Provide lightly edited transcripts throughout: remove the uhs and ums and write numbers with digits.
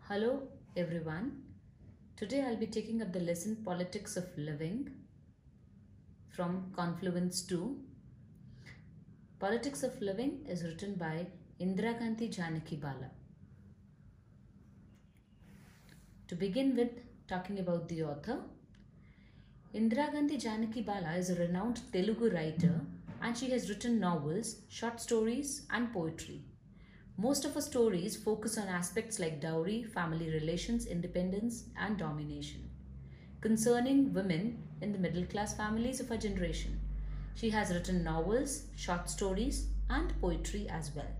Hello everyone. Today I'll be taking up the lesson Politics of Living from Confluence 2. Politics of Living is written by Indira Gandhi Janaki Bala. To begin with, talking about the author, Indira Gandhi Janaki Bala is a renowned Telugu writer and she has written novels, short stories and poetry. Most of her stories focus on aspects like dowry, family relations, independence, and domination. Concerning women in the middle class families of her generation, she has written novels, short stories, and poetry as well.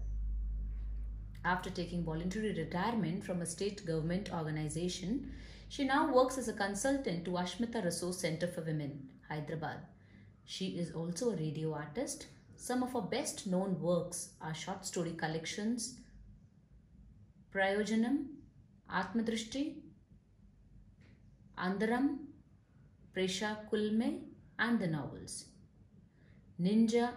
After taking voluntary retirement from a state government organization, she now works as a consultant to Ashmita Resource Center for Women, Hyderabad. She is also a radio artist. Some of her best known works are short story collections Prayojanam, Atmadrishti, Andaram, Presha Kulme, and the novels Ninjanike,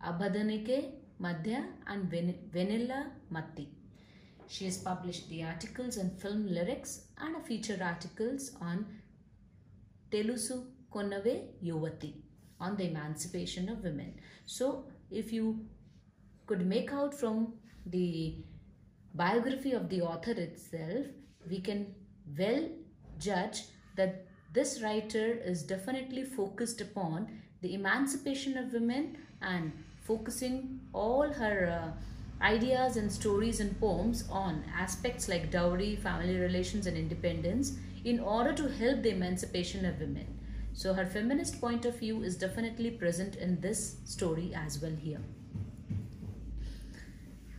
Abhadanike, Madhya, and Vanilla Matti. She has published the articles on film lyrics and a feature articles on Telusu Konnave Yuvati, on the emancipation of women. So if you could make out from the biography of the author itself, we can well judge that this writer is definitely focused upon the emancipation of women and focusing all her ideas and stories and poems on aspects like dowry, family relations and independence in order to help the emancipation of women. So her feminist point of view is definitely present in this story as well here.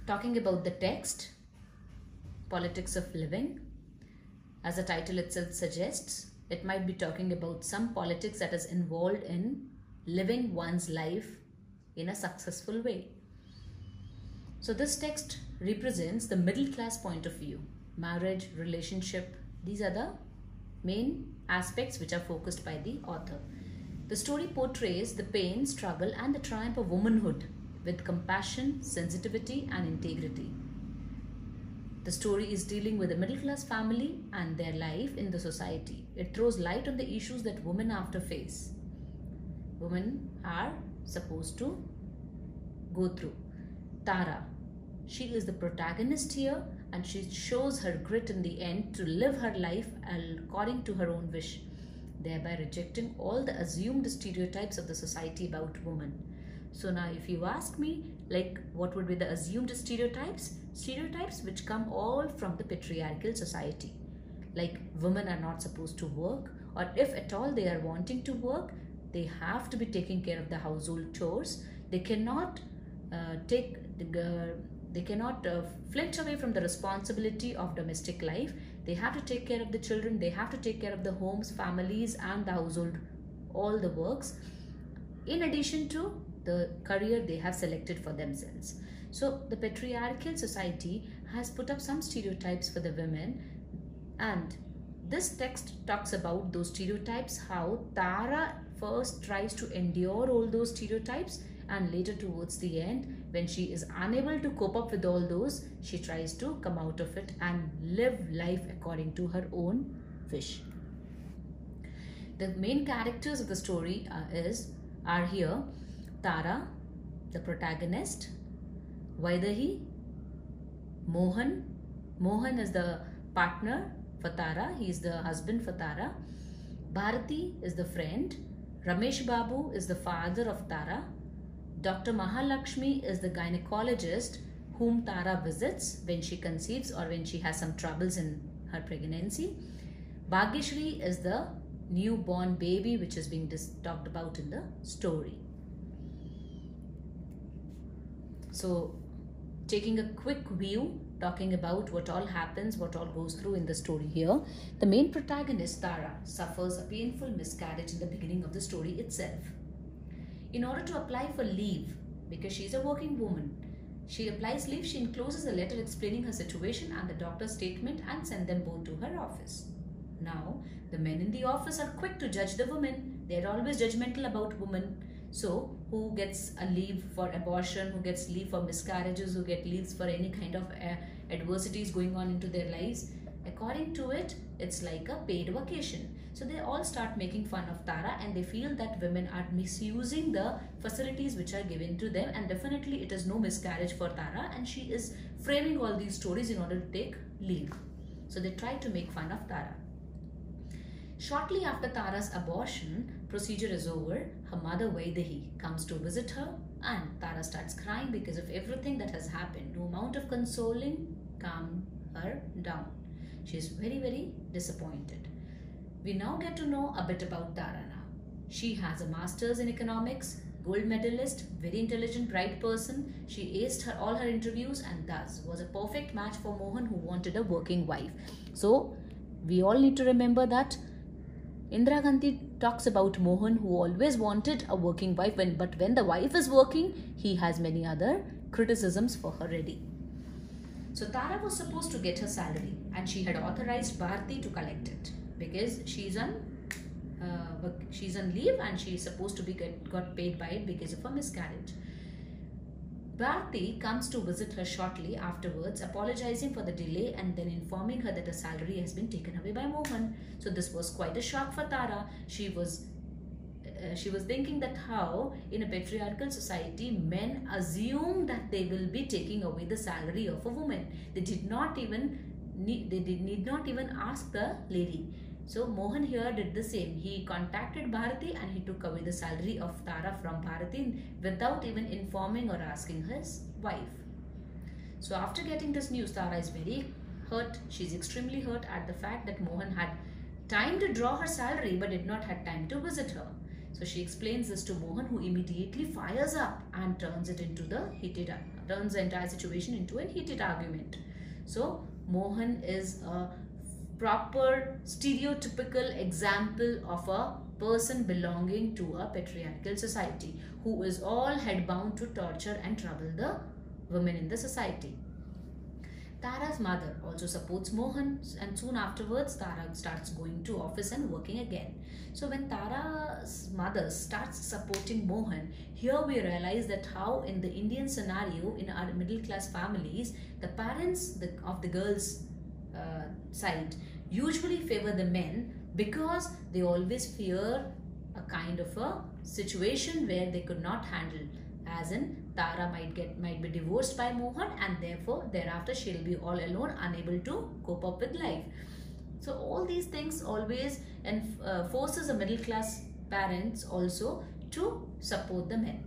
Talking about the text, Politics of Living, as the title itself suggests, it might be talking about some politics that is involved in living one's life in a successful way. So this text represents the middle class point of view. Marriage, relationship, these are the main aspects which are focused by the author. The story portrays the pain, struggle and the triumph of womanhood with compassion, sensitivity and integrity. The story is dealing with a middle class family and their life in the society. It throws light on the issues that women have to face. Women are supposed to go through. Tara, she is the protagonist here and she shows her grit in the end to live her life according to her own wish, thereby rejecting all the assumed stereotypes of the society about women. So now if you ask me, like what would be the assumed stereotypes? Stereotypes which come all from the patriarchal society. Like women are not supposed to work, or if at all they are wanting to work, they have to be taking care of the household chores. They cannot flinch away from the responsibility of domestic life. They have to take care of the children. They have to take care of the homes, families and the household, all the works, in addition to the career they have selected for themselves. So the patriarchal society has put up some stereotypes for the women, and this text talks about those stereotypes, how Tara first tries to endure all those stereotypes and later towards the end, when she is unable to cope up with all those, she tries to come out of it and live life according to her own wish. The main characters of the story are here Tara, the protagonist, Vaidehi, Mohan. Mohan is the partner for Tara. He is the husband for Tara. Bharati is the friend. Ramesh Babu is the father of Tara. Dr. Mahalakshmi is the gynecologist whom Tara visits when she conceives or when she has some troubles in her pregnancy. Bhagyashri is the newborn baby which is being talked about in the story. So taking a quick view, talking about what all happens, what all goes through in the story here. The main protagonist, Tara, suffers a painful miscarriage in the beginning of the story itself. In order to apply for leave, because she is a working woman, she applies leave, she encloses a letter explaining her situation and the doctor's statement and send them both to her office. Now, the men in the office are quick to judge the woman. They are always judgmental about women. So who gets a leave for abortion, who gets leave for miscarriages, who get leaves for any kind of adversities going on into their lives, according to it, it's like a paid vacation. So they all start making fun of Tara, and they feel that women are misusing the facilities which are given to them, and definitely it is no miscarriage for Tara, and she is framing all these stories in order to take leave. So they try to make fun of Tara. Shortly after Tara's abortion procedure is over, her mother Vaidehi comes to visit her, and Tara starts crying because of everything that has happened. No amount of consoling calm her down. She is very, very disappointed. We now get to know a bit about Tara now. She has a master's in economics, gold medalist, very intelligent, bright person. She aced all her interviews and thus was a perfect match for Mohan, who wanted a working wife. So we all need to remember that Indira Gandhi talks about Mohan, who always wanted a working wife, but when the wife is working, he has many other criticisms for her ready. So Tara was supposed to get her salary, and she had authorized Bharti to collect it because she's on leave, and she is supposed to be got paid by it because of her miscarriage. Bharti comes to visit her shortly afterwards, apologizing for the delay and then informing her that her salary has been taken away by Mohan. So this was quite a shock for Tara. She was thinking that how in a patriarchal society men assume that they will be taking away the salary of a woman. They did not even need not even ask the lady. So Mohan here did the same. He contacted Bharati and he took away the salary of Tara from Bharati without even informing or asking his wife. So after getting this news, Tara is very hurt. She's extremely hurt at the fact that Mohan had time to draw her salary but did not have time to visit her. So she explains this to Mohan, who immediately fires up and turns the entire situation into a heated argument. So Mohan is a proper stereotypical example of a person belonging to a patriarchal society who is all headbound to torture and trouble the women in the society. Tara's mother also supports Mohan, and soon afterwards Tara starts going to office and working again. So when Tara's mother starts supporting Mohan, here we realize that how in the Indian scenario, in our middle class families, the parents of the girls side usually favor the men because they always fear a kind of a situation where they could not handle, as in Tara might be divorced by Mohan, and therefore thereafter she'll be all alone, unable to cope up with life. So all these things always forces a middle class parents also to support the men,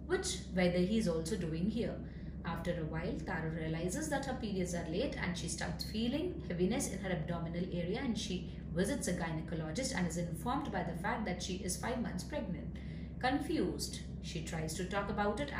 which Vaidehi is also doing here. After a while, Tara realizes that her periods are late and she starts feeling heaviness in her abdominal area, and she visits a gynecologist and is informed by the fact that she is 5 months pregnant. Confused, she tries to talk about it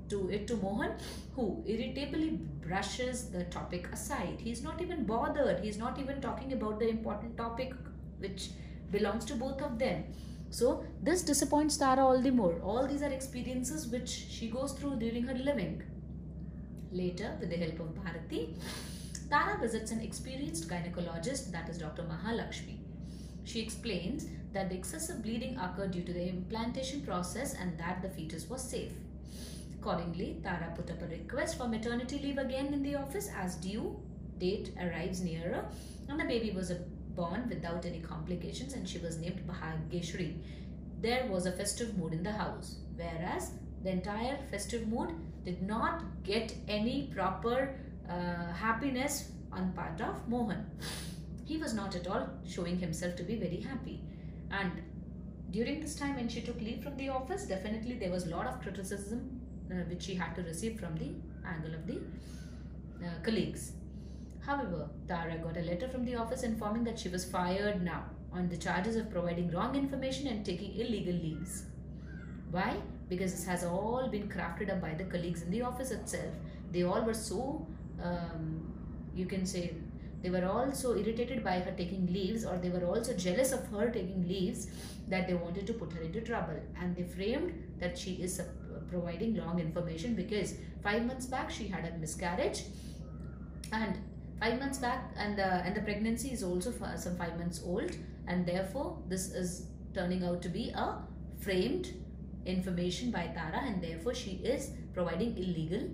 to Mohan, who irritably brushes the topic aside. He's not even bothered. He's not even talking about the important topic which belongs to both of them. So this disappoints Tara all the more. All these are experiences which she goes through during her living. Later, with the help of Bharati, Tara visits an experienced gynecologist, that is Dr. Mahalakshmi. She explains that the excessive bleeding occurred due to the implantation process and that the fetus was safe. Accordingly, Tara put up a request for maternity leave again in the office as due date arrives nearer, and the baby was born without any complications, and she was named Bhagyeshri. There was a festive mood in the house, whereas the entire festive mood did not get any proper happiness on part of Mohan. He was not at all showing himself to be very happy. And during this time when she took leave from the office, definitely there was a lot of criticism which she had to receive from the angle of the colleagues. However, Tara got a letter from the office informing that she was fired now on the charges of providing wrong information and taking illegal leaves. Why? Because this has all been crafted up by the colleagues in the office itself. They all were so, you can say, they were all so irritated by her taking leaves, or they were also jealous of her taking leaves, that they wanted to put her into trouble. And they framed that she is providing wrong information because 5 months back she had a miscarriage, and 5 months back, and the pregnancy is also some 5 months old, and therefore this is turning out to be a framed information by Tara, and therefore she is providing illegal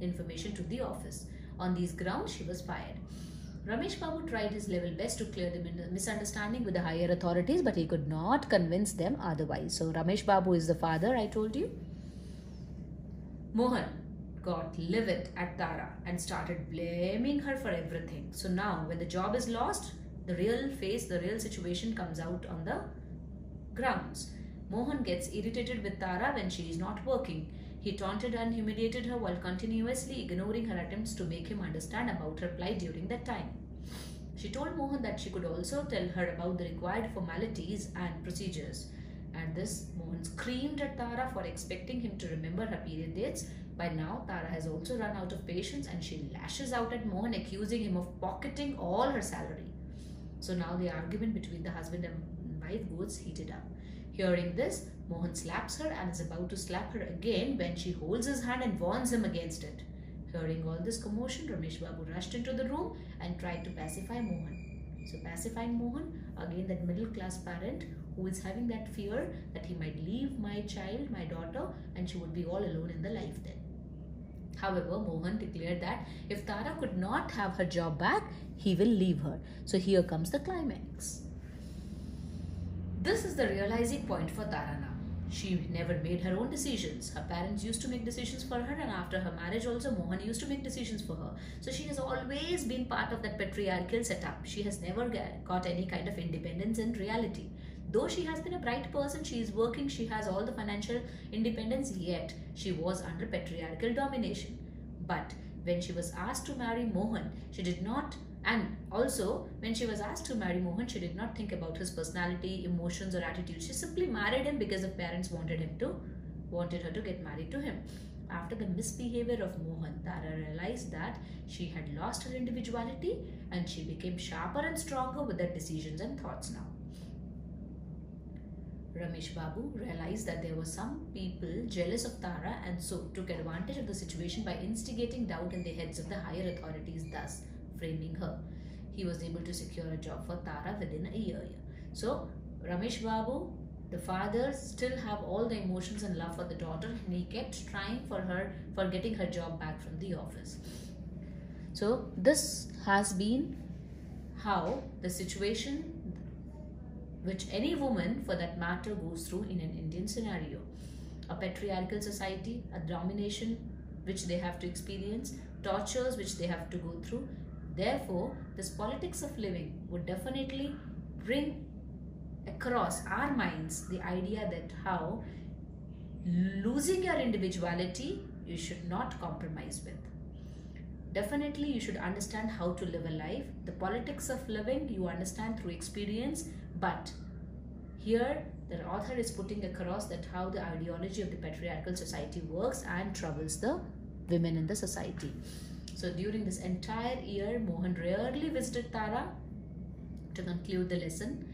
information to the office. On these grounds, she was fired. Ramesh Babu tried his level best to clear the misunderstanding with the higher authorities, but he could not convince them otherwise. So Ramesh Babu is the father, I told you. Mohan got livid at Tara and started blaming her for everything. So now when the job is lost, the real situation comes out on the grounds. Mohan gets irritated with Tara when she is not working. He taunted and humiliated her while continuously ignoring her attempts to make him understand about her plight during that time. She told Mohan that she could also tell her about the required formalities and procedures. At this, Mohan screamed at Tara for expecting him to remember her period dates. By now, Tara has also run out of patience and she lashes out at Mohan, accusing him of pocketing all her salary. So now the argument between the husband and wife goes heated up. Hearing this, Mohan slaps her and is about to slap her again when she holds his hand and warns him against it. Hearing all this commotion, Ramesh Babu rushed into the room and tried to pacify Mohan. So pacifying Mohan, again that middle class parent who is having that fear that he might leave my child, my daughter, and she would be all alone in the life then. However, Mohan declared that if Tara could not have her job back, he will leave her. So here comes the climax. This is the realizing point for Tara now. She never made her own decisions. Her parents used to make decisions for her, and after her marriage also Mohan used to make decisions for her. So she has always been part of that patriarchal setup. She has never got any kind of independence in reality. Though she has been a bright person, she is working, she has all the financial independence, yet she was under patriarchal domination. But when she was asked to marry Mohan, she did not, and also when she was asked to marry Mohan, she did not think about his personality, emotions or attitude. She simply married him because the parents wanted her to get married to him. After the misbehavior of Mohan, Tara realized that she had lost her individuality and she became sharper and stronger with her decisions and thoughts now. Ramesh Babu realized that there were some people jealous of Tara and so took advantage of the situation by instigating doubt in the heads of the higher authorities, thus framing her. He was able to secure a job for Tara within a year. So Ramesh Babu, the father, still have all the emotions and love for the daughter, and he kept trying for getting her job back from the office. So this has been how the situation which any woman for that matter goes through in an Indian scenario. A patriarchal society, a domination which they have to experience, tortures which they have to go through. Therefore, this politics of living would definitely bring across our minds the idea that how losing your individuality you should not compromise with. Definitely you should understand how to live a life. The politics of living you understand through experience, but here the author is putting across that how the ideology of the patriarchal society works and troubles the women in the society. So during this entire year, Mohan rarely visited Tara to conclude the lesson.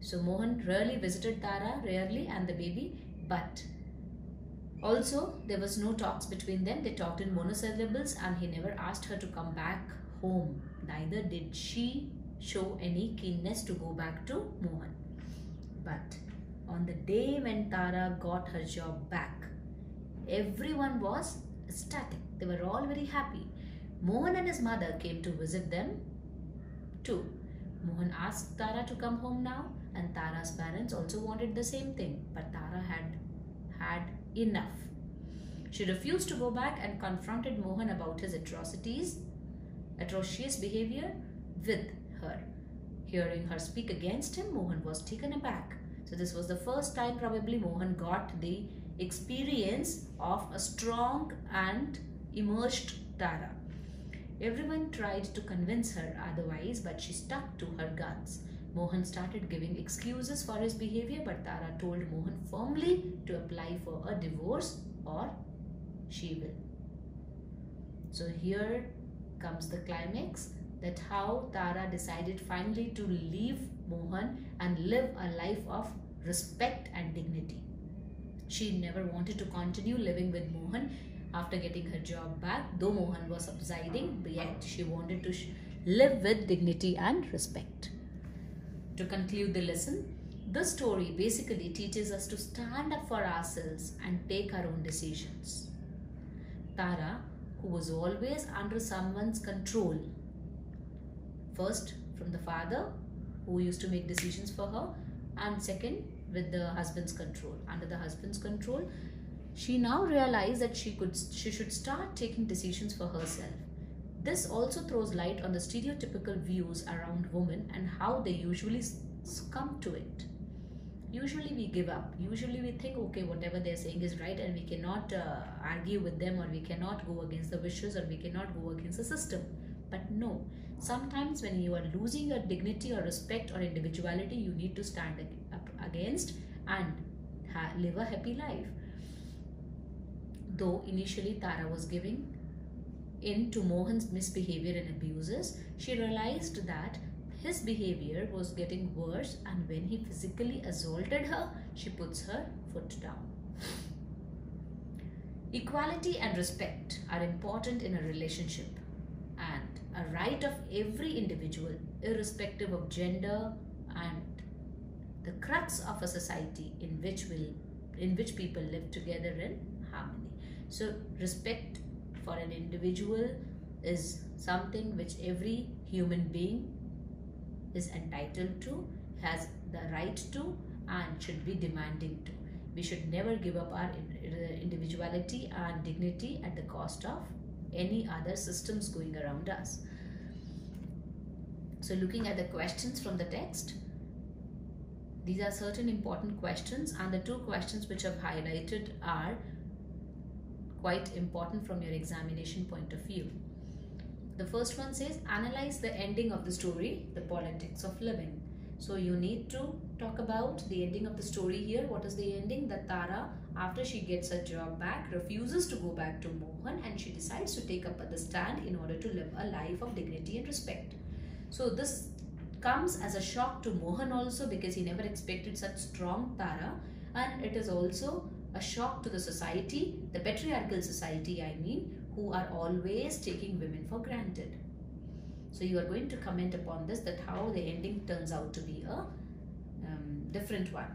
So Mohan rarely visited Tara, rarely, and the baby, but also there was no talks between them. They talked in monosyllables and he never asked her to come back home. Neither did she show any keenness to go back to Mohan. But on the day when Tara got her job back, everyone was ecstatic. They were all very happy. Mohan and his mother came to visit them too. Mohan asked Tara to come home now, and Tara's parents also wanted the same thing, but Tara had enough. She refused to go back and confronted Mohan about his atrocious behavior with her. Hearing her speak against him, Mohan was taken aback. So this was the first time probably Mohan got the experience of a strong and immersed Tara. Everyone tried to convince her otherwise, but she stuck to her guns. Mohan started giving excuses for his behavior, but Tara told Mohan firmly to apply for a divorce or she will. So here comes the climax, that how Tara decided finally to leave Mohan and live a life of respect and dignity. She never wanted to continue living with Mohan after getting her job back, though Mohan was subsiding, but yet she wanted to live with dignity and respect. To conclude the lesson, This story basically teaches us to stand up for ourselves and take our own decisions. Tara, who was always under someone's control, first from the father, who used to make decisions for her, and second with the husband's control. Under the husband's control, she now realized that she should start taking decisions for herself. This also throws light on the stereotypical views around women and how they usually succumb to it. Usually we give up. Usually we think, okay, whatever they're saying is right, and we cannot argue with them, or we cannot go against the wishes, or we cannot go against the system. But no, sometimes when you are losing your dignity or respect or individuality, you need to stand up against and live a happy life. Though initially Tara was giving in to Mohan's misbehavior and abuses, she realized that his behavior was getting worse, and when he physically assaulted her, she puts her foot down. Equality and respect are important in a relationship and a right of every individual, irrespective of gender, and the crux of a society in which people live together in harmony. So respect for an individual is something which every human being is entitled to, has the right to, and should be demanding to. We should never give up our individuality and dignity at the cost of any other systems going around us. So looking at the questions from the text, these are certain important questions, and the two questions which I've highlighted are quite important from your examination point of view. The first one says, analyze the ending of the story, the politics of living. So you need to talk about the ending of the story here. What is the ending? That Tara, after she gets her job back, refuses to go back to Mohan, and she decides to take up the stand in order to live a life of dignity and respect. So this comes as a shock to Mohan also, because he never expected such strong Tara, and it is also a shock to the society, the patriarchal society I mean, who are always taking women for granted. So you are going to comment upon this, that how the ending turns out to be a different one.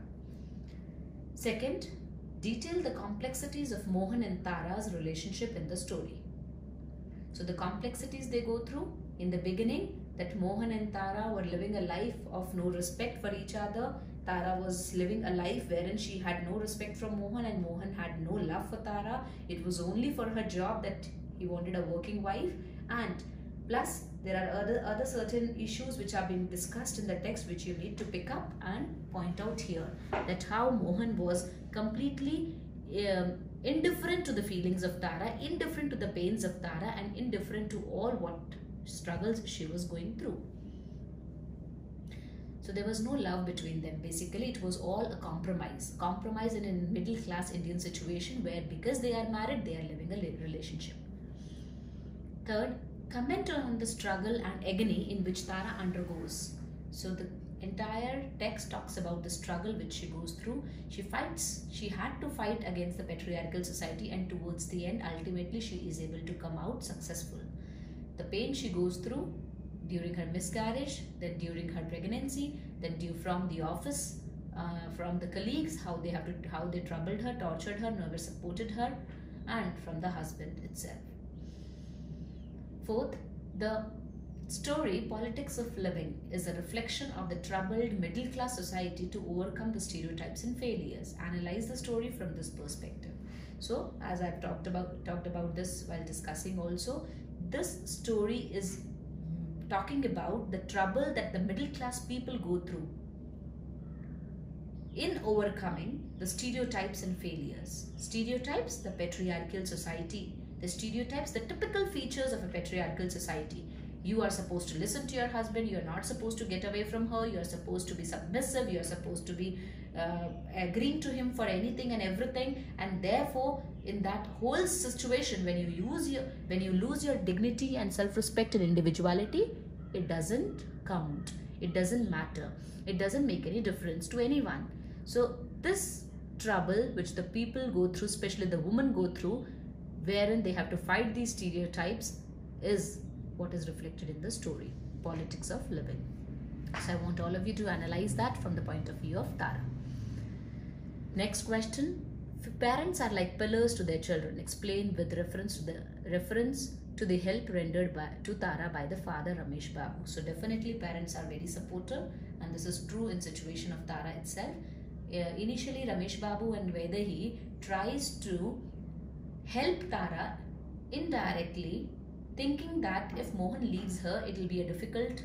Second, detail the complexities of Mohan and Tara's relationship in the story. So the complexities they go through in the beginning, that Mohan and Tara were living a life of no respect for each other. Tara was living a life wherein she had no respect from Mohan, and Mohan had no love for Tara. It was only for her job that he wanted a working wife, and plus there are other certain issues which are being discussed in the text which you need to pick up and point out here, that how Mohan was completely indifferent to the feelings of Tara, indifferent to the pains of Tara, and indifferent to all what struggles she was going through. So there was no love between them. Basically, it was all a compromise. Compromise in a middle class Indian situation where because they are married, they are living a relationship. Third, comment on the struggle and agony in which Tara undergoes. So the entire text talks about the struggle which she goes through. She fights. She had to fight against the patriarchal society, and towards the end, ultimately, she is able to come out successful. The pain she goes through during her miscarriage, then during her pregnancy, then from the office, from the colleagues, how they troubled her, tortured her, never supported her, and from the husband itself. Fourth, the story Politics of Living is a reflection of the troubled middle class society to overcome the stereotypes and failures. Analyze the story from this perspective. So as I've talked about this while discussing also, this story is talking about the trouble that the middle class people go through in overcoming the stereotypes and failures. Stereotypes, the patriarchal society. The stereotypes, the typical features of a patriarchal society. You are supposed to listen to your husband, you are not supposed to get away from her, you are supposed to be submissive, you are supposed to be agreeing to him for anything and everything, and therefore in that whole situation, when you lose your dignity and self-respect and individuality, it doesn't count, it doesn't matter, it doesn't make any difference to anyone. So this trouble which the people go through, especially the women go through, wherein they have to fight these stereotypes, is what is reflected in the story Politics of Living. So I want all of you to analyze that from the point of view of Tara. Next question. Parents are like pillars to their children. Explain with reference to the help rendered to Tara by the father Ramesh Babu. So definitely parents are very supportive, and this is true in situation of Tara itself. Initially Ramesh Babu and Vaidehi tries to help Tara indirectly, thinking that if Mohan leaves her, it will be a difficult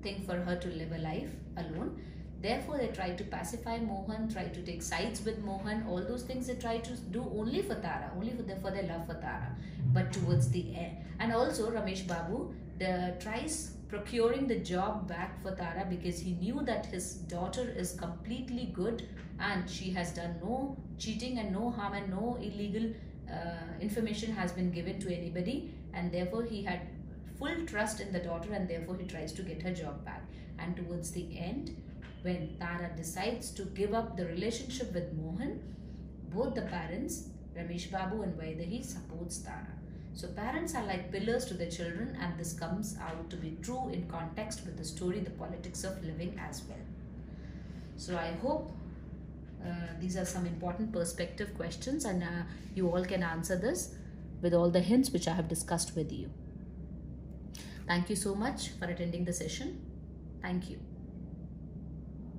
thing for her to live a life alone. Therefore, they try to pacify Mohan, try to take sides with Mohan. All those things they try to do only for Tara, only for their love for Tara. But towards the end, and also Ramesh Babu tries procuring the job back for Tara because he knew that his daughter is completely good and she has done no cheating and no harm and no illegal information has been given to anybody, and therefore he had full trust in the daughter, and therefore he tries to get her job back. And towards the end, when Tara decides to give up the relationship with Mohan, both the parents, Ramesh Babu and Vaidehi, supports Tara. So parents are like pillars to their children, and this comes out to be true in context with the story The Politics of Living as well. So I hope these are some important perspective questions, and you all can answer this with all the hints which I have discussed with you. Thank you so much for attending the session. Thank you.